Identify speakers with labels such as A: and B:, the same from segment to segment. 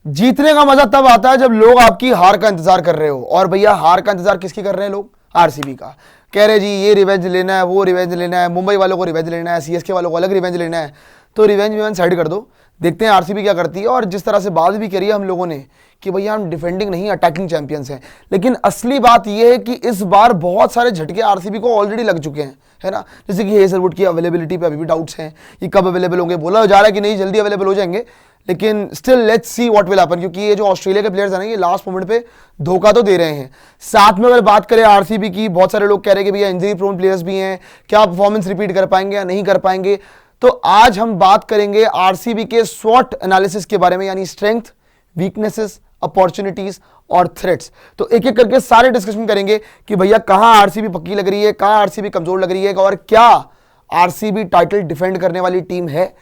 A: जीतने का मजा तब आता है जब लोग आपकी हार का इंतजार कर रहे हो। और भैया हार का इंतजार किसकी कर रहे हैं लोग? आरसीबी का। कह रहे जी ये रिवेंज लेना है, वो रिवेंज लेना है, मुंबई वालों को रिवेंज लेना है, सीएसके वालों को अलग रिवेंज लेना है। तो रिवेंज साइड कर दो, देखते हैं आरसीबी क्या करती है। और जिस तरह से बात भी करी है हम लोगों ने कि भैया हम डिफेंडिंग नहीं अटैकिंग चैंपियंस हैं, लेकिन असली बात यह है कि इस बार बहुत सारे झटके आरसीबी को ऑलरेडी लग चुके हैं, है ना। जैसे कि हेजलवुड की अवेलेबिलिटी पे अभी भी डाउट्स हैं कि कब अवेलेबल होंगे। बोला जा रहा है कि नहीं जल्दी अवेलेबल हो जाएंगे, लेकिन still let's see what will happen, क्योंकि ये जो ऑस्ट्रेलिया के प्लेयर्स हैं ना ये लास्ट मोमेंट पे धोखा तो दे रहे हैं। साथ में अगर बात करें आरसीबी की, बहुत सारे लोग कह रहे हैं कि भैया इंजरी प्रोन प्लेयर्स भी हैं, क्या परफॉर्मेंस रिपीट कर पाएंगे या नहीं कर पाएंगे। तो आज हम बात करेंगे आरसीबी के स्वॉट एनालिसिस के बारे में, यानी स्ट्रेंथ, वीकनेसेस, अपॉर्चुनिटीज और थ्रेट्स। तो एक एक करके सारे डिस्कशन करेंगे कि भैया कहां आरसीबी पक्की लग रही है, कहां आरसीबी कमजोर लग रही है और क्या आरसीबी टाइटल डिफेंड करने वाली टीम है।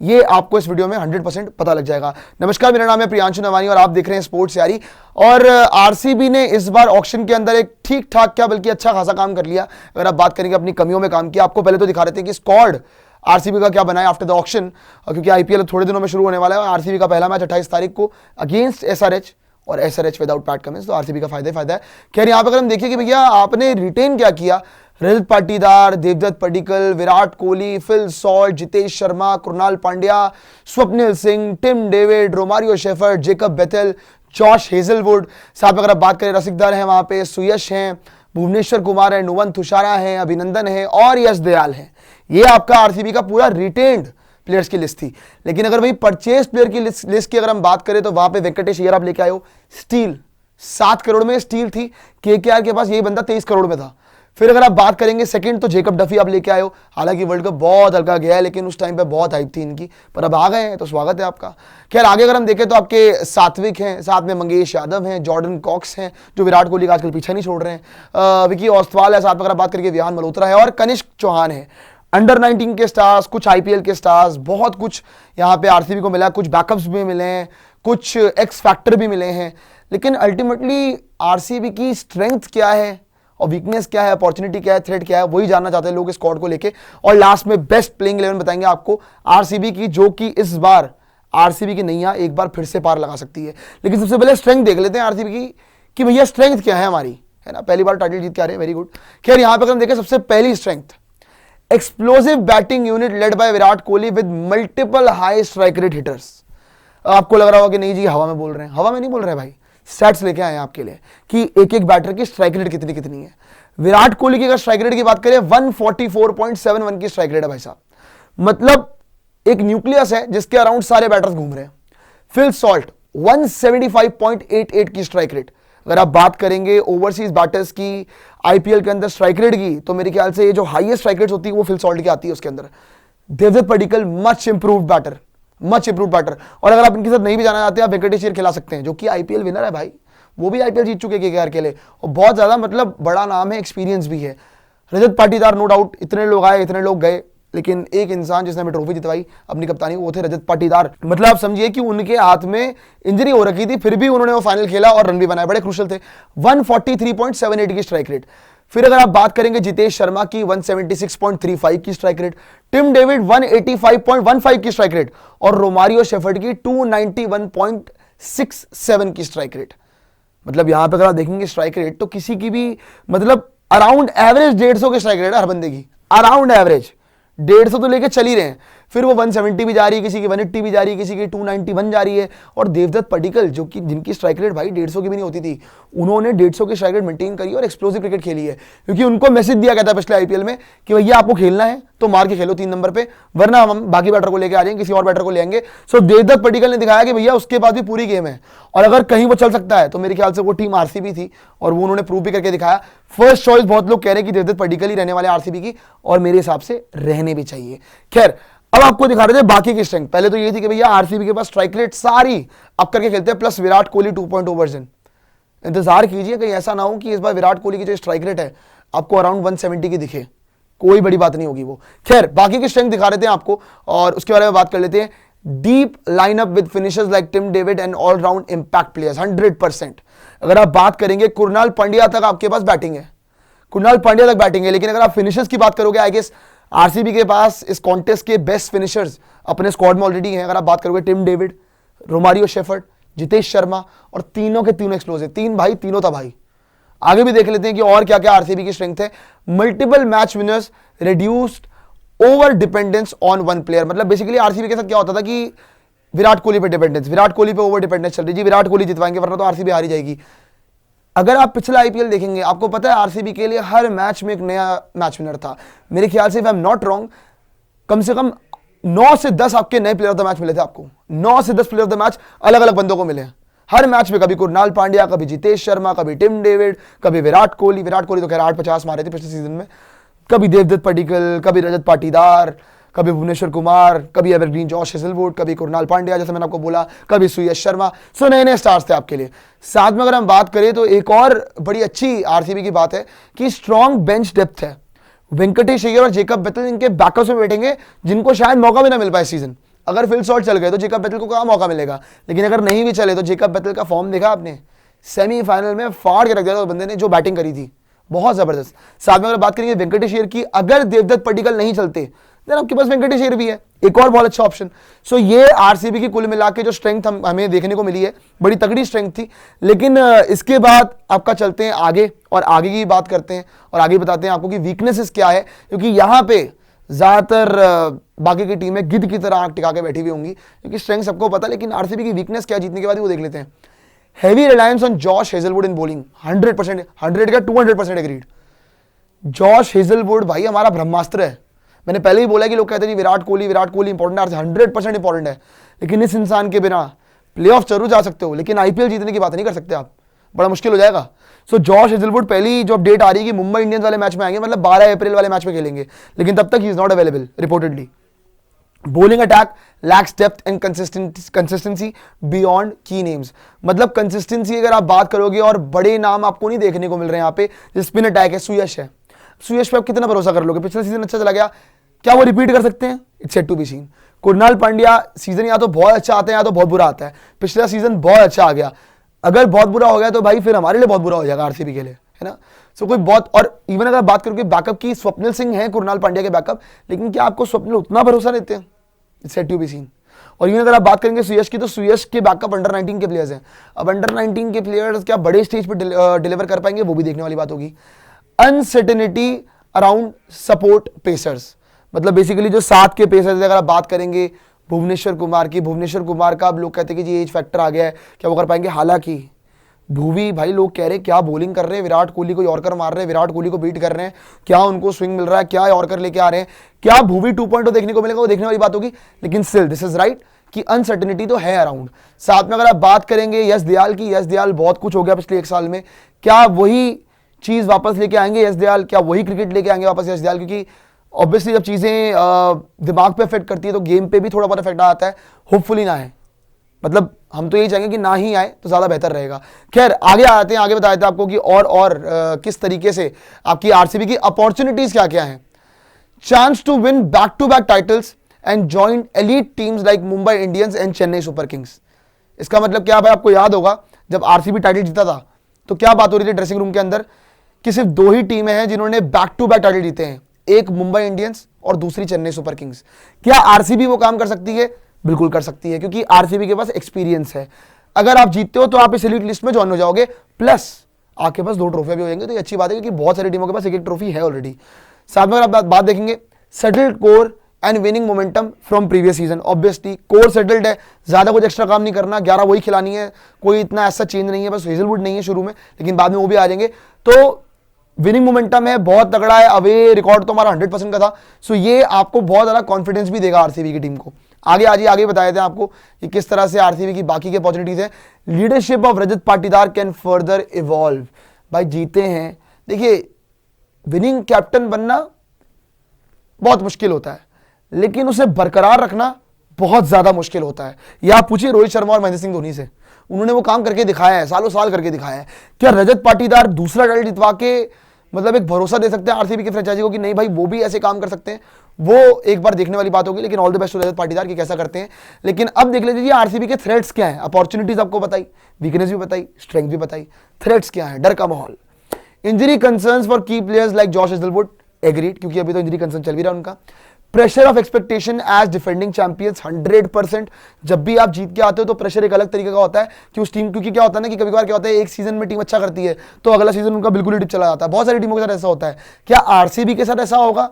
A: ये आपको इस वीडियो में 100% पता लग जाएगा। नमस्कार, मेरा नाम है प्रियांशु नवानी और आप देख रहे हैं स्पोर्ट्स यारी। और आरसीबी ने इस बार ऑक्शन के अंदर एक ठीक ठाक क्या बल्कि अच्छा खासा काम कर लिया। अगर आप बात करेंगे अपनी कमियों में काम किया, आपको पहले तो दिखा रहे थे कि स्क्वाड आरसीबी का क्या बना है आफ्टर द ऑक्शन, क्योंकि आईपीएल थोड़े दिनों में शुरू होने वाला है। आरसीबी का पहला मैच 28 तारीख को अगेंस्ट एसआरएच, और एसआरएच विदाउट पैट कमिंस, तो आरसीबी का फायदा है। खैर यहाँ पे अगर हम देखिए कि भैया आपने रिटेन क्या किया, Rajat Patidar, Devdutt Padikkal, Virat Kohli, Phil Salt, Jitesh Sharma, Krunal Pandya, Swapnil Singh, Tim David, Romario Shepherd, Jacob Bethell, Josh Hazlewood. साथ में अगर आप बात करें रसिकदार हैं वहां पे, सुयश हैं, भुवनेश्वर कुमार है, नुवन तुषारा है, अभिनंदन है और यश दयाल है। ये आपका आरसीबी का पूरा रिटेन्ड प्लेयर्स की लिस्ट थी। लेकिन अगर वही परचेज प्लेयर की लिस्ट की अगर हम बात करें तो वहां पे वेंकटेश अय्यर आप लेके आए हो। स्टील 7 करोड़ में स्टील थी, केकेआर के पास यही बंदा 23 करोड़ में था। फिर अगर आप बात करेंगे सेकंड तो जेकब डफी आप लेके आए हो। हालांकि वर्ल्ड कप बहुत हल्का गया है, लेकिन उस टाइम पे बहुत हाइप थी इनकी, पर अब आ गए हैं तो स्वागत है आपका। खैर आगे अगर हम देखें तो आपके सात्विक हैं, साथ में मंगेश यादव हैं, जॉर्डन कॉक्स हैं जो विराट कोहली का आजकल पीछा नहीं छोड़ रहे हैं, विकी ऑस्वाल है, साथ में अगर बात करेंगे विहान मल्होत्रा है और कनिष्क चौहान है। अंडर 19 के स्टार्स, कुछ आईपीएल के स्टार्स, बहुत कुछ यहाँ पे आरसीबी को मिला, कुछ बैकअप्स भी मिले हैं, कुछ एक्स फैक्टर भी मिले हैं। लेकिन अल्टीमेटली आरसीबी की स्ट्रेंथ क्या है और वीकनेस क्या है, अपॉर्चुनिटी क्या है, थ्रेट क्या है, वही जानना चाहते हैं लोग इस स्क्वाड को लेके। और लास्ट में बेस्ट प्लेइंग 11 बताएंगे आपको आरसीबी की, जो कि इस बार आरसीबी की नैया एक बार फिर से पार लगा सकती है। लेकिन सबसे पहले स्ट्रेंथ देख लेते हैं आरसीबी की कि भैया स्ट्रेंथ क्या है हमारी, है ना। पहली बार टाइटल जीत के आ रहे हैं, वेरी गुड। खैर यहाँ पे अगर हम देखें सबसे पहली strength, explosive batting unit led by Virat Kohli with multiple high strike rate hitters. आपको लग रहा होगा कि नहीं जी हवा में बोल रहे हैं, हवा में नहीं बोल रहे भाई, स्टैट्स लेके आए हैं आपके लिए कि एक एक बैटर की स्ट्राइक रेट कितनी कितनी है। विराट कोहली की अगर स्ट्राइक रेट की बात करें 144.71 की स्ट्राइक रेट है भाई साहब, मतलब एक न्यूक्लियस है जिसके अराउंड सारे बैटर्स घूम रहे हैं। फिल सॉल्ट 175.88 की स्ट्राइक रेट। अगर आप बात करेंगे ओवरसीज बैटर्स की आईपीएल के अंदर स्ट्राइक रेट की, तो मेरे ख्याल से ये जो हाईएस्ट स्ट्राइक रेट होती है वो फिल सॉल्ट की आती है उसके अंदर। Devdutt Padikkal much improved batter, much improved batter. और अगर आप इनके साथ नहीं भी जाना चाहते आप वेंकटेश अय्यर खिला सकते हैं, जो कि आईपीएल विनर है भाई, वो भी आईपीएल जीत चुके केकेआर के लिए और बहुत ज्यादा मतलब बड़ा नाम है, एक्सपीरियंस भी है। रजत पाटीदार नो डाउट, इतने लोग आए इतने लोग गए, लेकिन एक इंसान जिसने हमें ट्रॉफी जितवाई अपनी कप्तानी, वो थे रजत पाटीदार। मतलब आप समझिए कि उनके हाथ में इंजरी हो रखी थी, फिर भी उन्होंने वो फाइनल खेला और रन भी बनाए, बड़े क्रूशल थे। 143.78 की स्ट्राइक रेट। फिर अगर आप बात करेंगे जितेश शर्मा की 176.35 की स्ट्राइक रेट, टिम डेविड 185.15 की स्ट्राइक रेट और रोमारियो शेफर्ड की 291.67 की स्ट्राइक रेट। मतलब यहां पे अगर आप देखेंगे स्ट्राइक रेट तो किसी की भी मतलब अराउंड एवरेज 150 की स्ट्राइक रेट है हर बंदे की, अराउंड एवरेज 150 तो लेके चल ही रहे हैं। फिर वो 170 भी जा रही है, किसी की 180 भी जा रही है, किसी की 291 जा रही है। और देवदत्त पडिक्कल जो कि जिनकी स्ट्राइक रेट भाई 150 की भी नहीं होती थी, उन्होंने 150 की स्ट्राइक रेट मेंटेन करी और एक्सप्लोसिव क्रिकेट खेली है, क्योंकि उनको मैसेज दिया गया था पिछले आईपीएल में कि भैया आपको खेलना है तो मार के खेलो 3 नंबर पे, वरना हम बाकी बैटर को लेके आ जाएंगे, किसी और बैटर को ले आएंगे। सो देवदत्त पडिक्कल ने दिखाया कि भैया उसके बाद भी पूरी गेम है और अगर कहीं वो चल सकता है तो मेरे ख्याल से वो टीम आरसीबी थी और वो उन्होंने प्रूव भी करके दिखाया। फर्स्ट चॉइस बहुत लोग कह रहे हैं कि देवदत्त पडिक्कल ही रहने वाले आरसीबी की, और मेरे हिसाब से रहने भी चाहिए। खैर अब आपको दिखा रहे थे बाकी की स्ट्रेंथ। पहले तो ये थी कि भैया आरसीबी के पास स्ट्राइक रेट सारी अप करके खेलते हैं, प्लस विराट कोहली 2.0 वर्जन। इंतजार कीजिए कहीं ऐसा ना हो कि इस बार विराट कोहली की जो स्ट्राइक रेट है आपको अराउंड 170 की दिखे, कोई बड़ी बात नहीं होगी वो। खैर बाकी की स्ट्रेंथ दिखा रहे थे आपको और उसके बारे में बात कर लेते हैं। Deep lineup with finishers like Tim David and all round impact players 100%। अगर आप बात करेंगे कृणाल पांड्या तक आपके पास बैटिंग है, कृणाल पांड्या तक बैटिंग है, लेकिन अगर आप फिनिशर्स की बात करोगे आई गेस आरसीबी के पास इस कॉन्टेस्ट के बेस्ट फिनिशर्स अपने स्क्वाड में ऑलरेडी हैं। अगर आप बात करोगे Tim David, Romario Shepherd, Jitesh Sharma, और तीनों के तीनों एक्सप्लोसिव, तीन भाई तीनों था भाई। आगे भी देख लेते हैं कि और क्या क्या आरसीबी की स्ट्रेंथ है। Multiple match winners, reduced over dependence on one player. मतलब बेसिकली आरसीबी के साथ क्या होता था कि विराट कोहली पे डिपेंडेंस, विराट कोहली पे ओवर डिपेंडेंस चल रही जी, विराट कोहली जितवाएंगे वरना तो आरसीबी हारी जाएगी। अगर आप पिछला आईपीएल देखेंगे, आपको पता है आरसीबी के लिए हर मैच में एक नया मैच विनर था। मेरे ख्याल से, if I am not wrong, कम से कम 9 से 10 आपके नए प्लेयर ऑफ द मैच मिले थे आपको। 9 से 10 प्लेयर ऑफ द मैच अलग अलग बंदों को मिले हर मैच में। कभी कुणाल पांड्या, कभी जितेश शर्मा, कभी टिम डेविड, कभी विराट कोहली। विराट कोहली तो खैर 8-50 मारे थे पिछले सीजन में। कभी देवदत्त पडिक्कल, कभी रजत पाटीदार, कभी भुवनेश्वर कुमार, कभी एवरग्रीन जॉश हेजलवुड, कभी कुणाल पांड्या, जैसे मैंने आपको बोला, कभी सुयश शर्मा। सो नए नए स्टार्स थे आपके लिए। साथ में अगर हम बात करें तो एक और बड़ी अच्छी आरसीबी की बात है कि स्ट्रॉन्ग बेंच डेप्थ है। वेंकटेश अय्यर और जेकब बेथल इनके बैकअप्स में बैठेंगे, जिनको शायद मौका भी ना मिल पाए सीजन। अगर फिल शॉट चल गए तो जेकब बेथल को कहाँ मौका मिलेगा, लेकिन अगर नहीं भी चले तो जेकब बेथल का फॉर्म देखा आपने, सेमीफाइनल में फाड़ के रख दिया था बंदे ने, जो बैटिंग करी थी बहुत जबरदस्त। साथ में अगर बात करेंगे वेंकटेश अय्यर की, अगर देवदत्त पडिक्कल नहीं चलते देन आपके पास वेंकटेश अय्यर भी है, एक और बहुत अच्छा ऑप्शन। सो ये आरसीबी की कुल मिला के जो स्ट्रेंथ हमें देखने को मिली है, बड़ी तगड़ी स्ट्रेंथ थी। लेकिन इसके बाद आपका चलते हैं आगे और आगे की बात करते हैं और आगे बताते हैं आपको कि वीकनेसेस क्या है, क्योंकि यहाँ पे ज्यादातर बाकी की टीमें गिद्ध की तरह आंख टिका के बैठी हुई होंगी, क्योंकि स्ट्रेंथ सबको पता, लेकिन आरसीबी की वीकनेस क्या जीतने के बाद वो देख लेते हैं। Heavy reliance on Josh Hazlewood in bowling, 100%, 100 का 200% एग्रीड। जॉश हेजलवुड भाई हमारा ब्रह्मास्त्र है। मैंने पहले ही बोला कि लोग कहते हैं विराट कोहली इंपॉर्टेंट है, 100% इंपॉर्टेंट है, लेकिन इस इंसान के बिना प्लेऑफ जरूर जा सकते हो, लेकिन आईपीएल जीतने की बात नहीं कर सकते आप, बड़ा मुश्किल हो जाएगा। सो जॉश हेजलवुड, पहली जो अपडेट आ रही है कि मुंबई इंडियंस वाले मैच में आएंगे, मतलब 12 अप्रैल वाले मैच में खेलेंगे, लेकिन तब तक he is not available reportedly. Bowling attack lakhs depth and consistency beyond की नेम्स। मतलब कंसिस्टेंसी अगर आप बात करोगे और बड़े नाम आपको नहीं देखने को मिल रहे हैं यहाँ पे। स्पिन अटैक है, सुयश है, सुयश पे आप कितना भरोसा कर लोगे? पिछला सीजन अच्छा चला गया, क्या वो रिपीट कर सकते हैं? It's set to be seen. Krunal Pandya season या तो बहुत अच्छा आता है या तो बहुत बुरा आता है। पिछला सीजन बहुत अच्छा आ गया, अगर बहुत बुरा हो गया तो भाई फिर हमारे लिए बहुत बुरा हो जाएगा आरसीबी के लिए, है ना। सो कोई बहुत, और इवन अगर बात करोगे बैकअप की, स्वप्निल सिंह है कुणाल पांड्या के बैकअप, लेकिन क्या आपको स्वप्निल उतना भरोसा देते हैं? It's set to be seen. और इवन अगर आप बात करेंगे सुयश की, तो सुयश के बैकअप अंडर 19 के प्लेयर्स हैं। अब अंडर 19 के प्लेयर्स क्या बड़े स्टेज पर डिलीवर कर पाएंगे, वो भी देखने वाली बात होगी। अनसर्टेनिटी अराउंड सपोर्ट पेसर्स, मतलब बेसिकली जो साथ के पेसर्स, अगर आप बात करेंगे भुवनेश्वर कुमार की, भुवनेश्वर कुमार का अब लोग कहते हैं कि जी एज फैक्टर आ गया है, क्या वो कर पाएंगे? हालांकि भुवी भाई, लोग कह रहे हैं क्या बॉलिंग कर रहे हैं, विराट कोहली को यॉर्कर मार रहे हैं, विराट कोहली को बीट कर रहे हैं, क्या उनको स्विंग मिल रहा है, क्या यॉर्कर लेके आ रहे हैं, क्या भुवी 2.0 देखने को मिलेगा, वो देखने वाली बात होगी। लेकिन स्टिल दिस इज राइट कि अनसर्टेनिटी तो है अराउंड। साथ में अगर आप बात करेंगे यश दयाल की, यश दयाल बहुत कुछ हो गया पिछले 1 साल में, क्या वही चीज वापस लेके आएंगे यश दयाल? क्या वही क्रिकेट लेके आएंगे वापस यश दयाल? क्योंकि ऑब्वियसली जब चीजें दिमाग पे इफेक्ट करती है तो गेम पे भी थोड़ा बहुत इफेक्ट आता है। होपफुली ना है, मतलब हम तो यही चाहेंगे कि ना ही आए तो ज्यादा बेहतर रहेगा। खैर आगे आते हैं, आगे बताए थे आपको कि और किस तरीके से आपकी आरसीबी की अपॉर्चुनिटीज क्या क्या हैं। Chance to win back to back titles and join elite teams like Mumbai Indians and Chennai Super Kings. इसका मतलब क्या भाई? आपको याद होगा जब आरसीबी टाइटल जीता था तो क्या बात हो रही थी ड्रेसिंग रूम के अंदर कि सिर्फ 2 ही टीमें हैं जिन्होंने बैक टू बैक टाइटल जीते हैं, एक मुंबई इंडियंस और दूसरी चेन्नई सुपर किंग्स। क्या आरसीबी वो काम कर सकती है? बिल्कुल कर सकती है, क्योंकि आरसीबी के पास एक्सपीरियंस है। अगर आप जीतते हो तो आप इस एलीट लिस्ट में ज्वाइन हो जाओगे, प्लस आपके पास 2 ट्रॉफी भी हो जाएंगे, तो ये अच्छी बात है, क्योंकि बहुत सारी टीमों के पास एक ट्रॉफी है ऑलरेडी। साथ में अगर आप बात देखेंगे settled core and winning momentum from previous season, obviously core settled है, ज्यादा कुछ एक्स्ट्रा काम नहीं करना, 11 वही खिलानी है, कोई इतना ऐसा चेंज नहीं है, बस हेजलवुड नहीं है शुरू में, लेकिन बाद में वो भी आ जाएंगे। तो विनिंग मोमेंटम है, बहुत तगड़ा है, अवे रिकॉर्ड तो हमारा 100% का था। सो ये आपको बहुत ज्यादा कॉन्फिडेंस भी देगा आरसीबी की टीम को। आगे बताए थे आपको कि किस तरह से आरसीबी की बाकी के अपॉर्चुनिटीज है। Leadership of Rajat Patidar can further evolve. भाई जीते हैं, देखिए विनिंग कैप्टन बनना बहुत मुश्किल होता है, लेकिन उसे बरकरार रखना बहुत ज्यादा मुश्किल होता है। या आप पूछिए रोहित शर्मा और महेंद्र सिंह धोनी से, उन्होंने वो काम करके दिखाया है, सालों साल करके दिखाया है। क्या रजत पाटीदार दूसरा टाइटल जितवा के मतलब एक भरोसा दे सकते हैं आरसीबी की फ्रेंचाइजी को कि नहीं भाई वो भी ऐसे काम कर सकते हैं? वो एक बार देखने वाली बात होगी, लेकिन all the best to Rajat Patidar की कैसा करते हैं। लेकिन अब देख लीजिए आरसीबी के थ्रेट्स क्या हैं। अपॉर्चुनिटीज आपको बताई, वीकनेस भी बताई, स्ट्रेंथ भी बताई, थ्रेट्स क्या है? डर का माहौल, इंजरी कंसर्न्स फॉर की players like Josh Hazlewood, agreed, क्योंकि अभी तो इंजरी कंसर्न चल भी रहा है उनका। Pressure of expectation as defending champions 100%। जब भी आप जीत के आते हो तो प्रेशर एक अलग तरीके का होता है कि उस टीम, क्योंकि क्या होता है ना कि कभी कभार क्या होता है, एक सीजन में टीम अच्छा करती है तो अगला सीजन उनका बिल्कुल ही डिप चला जाता है। बहुत सारी टीमों के साथ ऐसा होता है। क्या आरसीबी के साथ ऐसा होगा?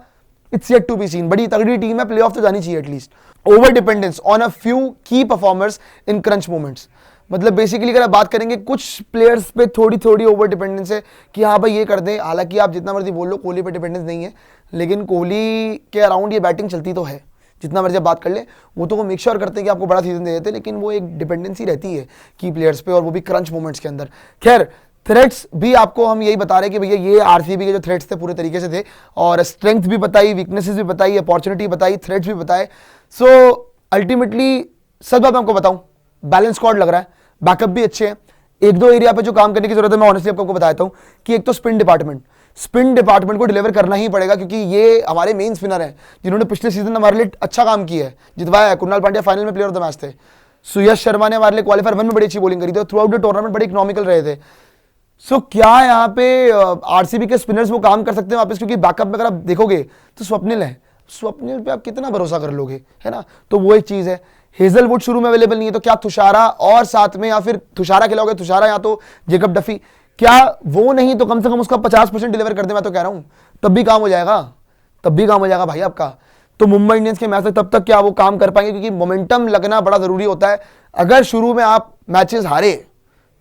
A: It's yet to be seen. बड़ी तगड़ी टीम है, प्लेऑफ तो जानी चाहिए at least. Over dependence on a few key performers in crunch moments, मतलब बेसिकली अगर आप बात करेंगे कुछ प्लेयर्स पे थोड़ी थोड़ी ओवर डिपेंडेंस है कि हाँ भाई ये कर दे। हालांकि आप जितना मर्जी बोल लो कोहली पे डिपेंडेंस नहीं है, लेकिन कोहली के अराउंड ये बैटिंग चलती तो है। जितना मर्जी आप बात कर ले, वो तो वो मेक श्योर करते हैं कि आपको बड़ा सीजन दे देते हैं, लेकिन वो एक डिपेंडेंसी रहती है की प्लेयर्स पे, और वो भी क्रंच मोमेंट्स के अंदर। खैर, थ्रेट्स भी आपको हम यही बता रहे हैं कि भैया ये आरसीबी के जो थ्रेट्स थे पूरे तरीके से थे, और स्ट्रेंथ भी बताई, वीकनेसेस भी बताई, अपॉर्चुनिटी बताई, थ्रेट्स भी बताए। सो अल्टीमेटली सच बात मैं आपको बताऊं, बैलेंस स्क्वाड लग रहा है, बैकअप भी अच्छे हैं। एक दो एरिया पे जो काम करने की जरूरत है, मैं ऑनेस्टली आपको बताता हूं कि एक तो स्पिन डिपार्टमेंट को डिलीवर करना ही पड़ेगा, क्योंकि ये हमारे मेन स्पिनर हैं जिन्होंने पिछले सीजन हमारे लिए अच्छा काम किया है, जितवाया है। कुणाल पांड्या फाइनल में प्लेयर ऑफ द मैच थे। सुयश शर्मा ने हमारे लिए क्वालिफायर 1 में बड़ी अच्छी बॉलिंग करी थी, थ्रू आउट द टूर्नामेंट बड़े इकोनॉमिकल रहे थे। सो क्या यहाँ पे आरसीबी के स्पिनर्स वो काम कर सकते हैं वापस? क्योंकि बैकअप में अगर आप देखोगे तो स्वप्निल है, स्वप्निल पे आप कितना भरोसा कर लोगे, है ना? तो वो एक चीज है। हेजलवुड शुरू में अवेलेबल नहीं है, तो क्या तुषारा और साथ में, या फिर तुषारा खिलाओगे, तुषारा या तो जेकब डफी, क्या वो नहीं तो कम से कम उसका 50% डिलीवर कर दे, मैं तो कह रहा हूं, तब भी काम हो जाएगा, तब भी काम हो जाएगा भाई आपका। तो मुंबई इंडियंस के मैच तब तक क्या वो काम कर पाएंगे? क्योंकि मोमेंटम लगना बड़ा जरूरी होता है। अगर शुरू में आप मैचेस हारे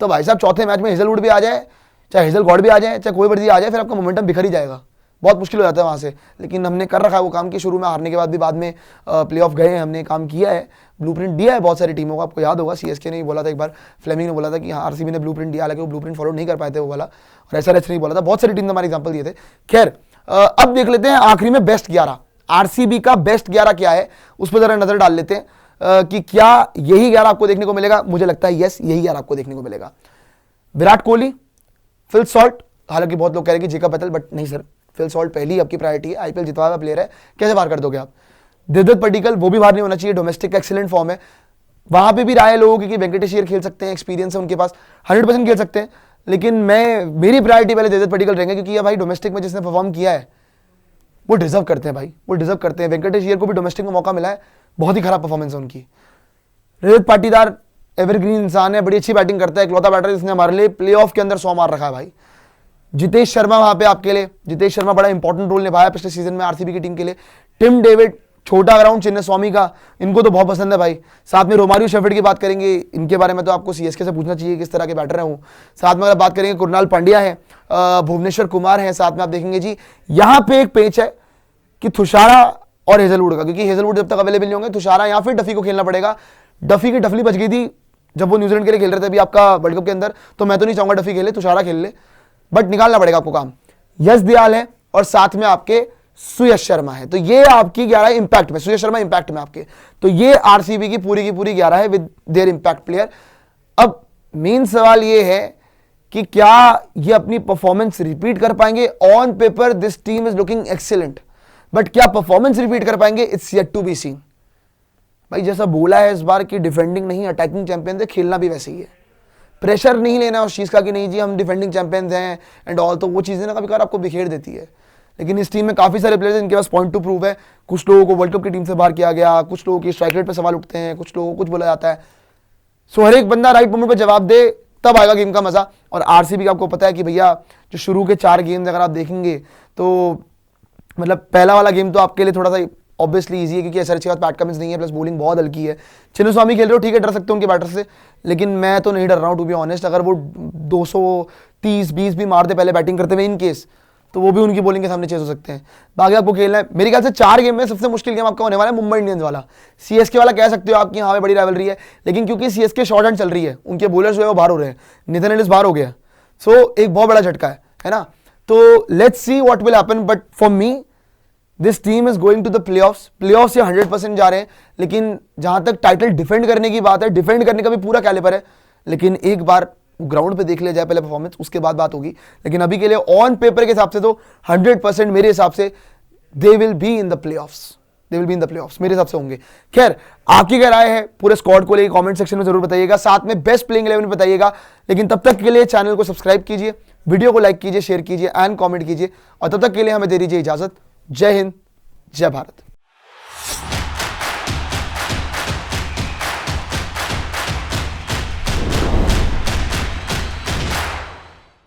A: तो भाई साहब चौथे मैच में हेजलवुड भी आ जाए, चाहे हेजल गॉड भी आ जाए, चाहे कोई बड़ी आ जाए, फिर आपका मोमेंटम बिखर ही जाएगा, बहुत मुश्किल हो जाता है वहाँ से। लेकिन हमने कर रखा है वो काम कि शुरू में हारने के बाद भी बाद में प्लेऑफ गए, हमने काम किया है, ब्लूप्रिंट दिया है बहुत सारी टीमों को। आपको याद होगा सीएसके ने बोला था एक बार, फ्लेमिंग ने बोला था कि हाँ आरसीबी ने ब्लूप्रिंट दिया, हालांकि वो ब्लूप्रिंट फॉलो नहीं कर पाए थे वो वाला, और एसआरएच ने बोला था। बहुत सारी टीम ने हमारे एग्जाम्पल दिए थे। खैर, अब देख लेते हैं आखिरी में बेस्ट 11, आरसीबी का बेस्ट 11 क्या है, उस पर जरा नजर डाल लेते हैं कि क्या यही 11 आपको देखने को मिलेगा। मुझे लगता है यस, यही 11 आपको देखने को मिलेगा। विराट कोहली, फिल सॉल्ट, हालांकि बहुत लोग कह रहे हैं कि जेकब पटेल, बट नहीं सर, फिल सॉल्ट पहली आपकी प्रायोरिटी है, आईपीएल जितवा हुआ प्लेयर है, कैसे बाहर कर दोगे आप? देवदत्त पडिक्कल, वो भी बाहर नहीं होना चाहिए, डोमेस्टिक का एक्सीलेंट फॉर्म है। वहां पे भी राय है लोगों की कि वेंकटेश अय्यर खेल सकते हैं, एक्सपीरियंस है उनके पास, 100% खेल सकते हैं, लेकिन मेरी प्रायोरिटी पहले देवदत्त पडिक्कल रहेंगे, क्योंकि ये भाई डोमेस्टिक में जिसने परफॉर्म किया है वो डिजर्व करते हैं भाई, वो डिजर्व करते हैं। वेंकटेश अय्यर को भी डोमेस्टिक में मौका मिला है, बहुत ही खराब परफॉर्मेंस है उनकी। रजत पाटीदार एवरग्रीन इंसान है, बड़ी अच्छी बैटिंग करता है, इकलौता बैटर जिसने हमारे लिए प्लेऑफ के अंदर 100 मार रखा है भाई। जितेश शर्मा वहां पे आपके लिए, जितेश शर्मा बड़ा इंपॉर्टेंट रोल निभाया पिछले सीजन में आरसीबी की टीम के लिए। टिम डेविड, छोटा ग्राउंड चिन्ह स्वामी का, इनको तो बहुत पसंद है भाई। साथ में रोमारियो शेफर्ड की बात करेंगे, इनके बारे में तो आपको सीएसके से पूछना चाहिए किस तरह के बैटर है वो। साथ में अगर बात करेंगे कुणाल पांड्या है, भुवनेश्वर कुमार है, साथ में आप देखेंगे जी यहाँ पे एक पेच है कि तुषारा और हेजलवुड का, क्योंकि हेजलवुड जब तक अवेलेबल नहीं होंगे, तुषारा या फिर डफी को खेलना पड़ेगा। डफी की डफली बच गई थी जब वो न्यूजीलैंड के लिए खेल रहे थे अभी आपका वर्ल्ड कप के अंदर, तो मैं तो नहीं चाहूंगा डफी खेले, तुषारा खेल ले, बट निकालना पड़ेगा आपको काम। यश दयाल है और साथ में आपके सुयश शर्मा है, तो ये आपकी 11 इंपैक्ट में, सुयश शर्मा इंपैक्ट में आपके, तो ये आरसीबी की पूरी 11 है विद देयर इंपैक्ट प्लेयर। अब मेन सवाल ये है कि क्या ये अपनी परफॉर्मेंस रिपीट कर पाएंगे? On paper this team is looking excellent, but क्या परफॉर्मेंस रिपीट कर पाएंगे? It's yet to be seen. भाई जैसा बोला है इस बार की डिफेंडिंग नहीं अटैकिंग चैंपियन है, खेलना भी वैसे ही है। प्रेशर नहीं लेना उस चीज़ का कि नहीं जी हम डिफेंडिंग चैंपियंस हैं एंड ऑल, तो वो चीज़ें ना कभी कभार आपको बिखेर देती है। लेकिन इस टीम में काफ़ी सारे प्लेयर्स इनके पास पॉइंट टू प्रूव है। कुछ लोगों को वर्ल्ड कप की टीम से बाहर किया गया, कुछ लोगों की स्ट्राइक रेट पर सवाल उठते हैं, कुछ लोगों को कुछ बोला जाता है। सो हर एक बंदा राइट मोमेंट पर जवाब दे, तब आएगा गेम का मजा। और आरसीबी का आपको पता है कि भैया जो शुरू के 4 गेम्स अगर आप देखेंगे तो मतलब पहला वाला गेम तो आपके लिए थोड़ा सा ऑब्वियसली इजी है, क्योंकि एसआरएच के बाद पैट कमिंस नहीं है, प्लस बॉलिंग बहुत हल्की है। चिन्नस्वामी खेल रहे हो, ठीक है, डर सकते हो उनके बैटर से, लेकिन मैं तो नहीं डर रहा हूँ टू बी ऑनेस्ट। अगर वो 230-20 भी मार दे पहले बैटिंग करते हुए इन केस, तो वो भी उनकी बॉलिंग के सामने चेस हो सकते हैं। बाकी आपको खेलना है, मेरे ख्याल से 4 गेम में सबसे मुश्किल गेम आपका होने वाला है मुंबई इंडियंस वाला। सीएसके वाला कह सकते हो आपकी यहाँ पे बड़ी राइवलरी है, लेकिन क्योंकि सीएसके शॉर्ट हैंड चल रही है, उनके बॉलर्स जो है वो बाहर हो रहे हैं, नितिन एलिस बाहर हो गया, सो एक बहुत बड़ा झटका है ना। तो let's see what will happen, but for me this team is going to the playoffs से 100% जा रहे हैं। लेकिन जहां तक टाइटल डिफेंड करने की बात है, डिफेंड करने का भी पूरा कैलिबर है, लेकिन एक बार ग्राउंड पे देख लिया जाए पहले परफॉर्मेंस, उसके बाद बात होगी। लेकिन अभी के लिए ऑन पेपर के हिसाब से तो 100% मेरे हिसाब से they will be in the playoffs, मेरे हिसाब से होंगे। खैर आपकी क्या राय है पूरे स्क्वाड को लेकर कमेंट सेक्शन में जरूर बताइएगा, साथ में बेस्ट प्लेइंग 11 बताइएगा। लेकिन तब तक के लिए चैनल को सब्सक्राइब कीजिए, वीडियो को लाइक कीजिए, शेयर कीजिए एंड कमेंट कीजिए, और तब तक के लिए हमें दे दीजिए इजाजत। जय हिंद, जय भारत।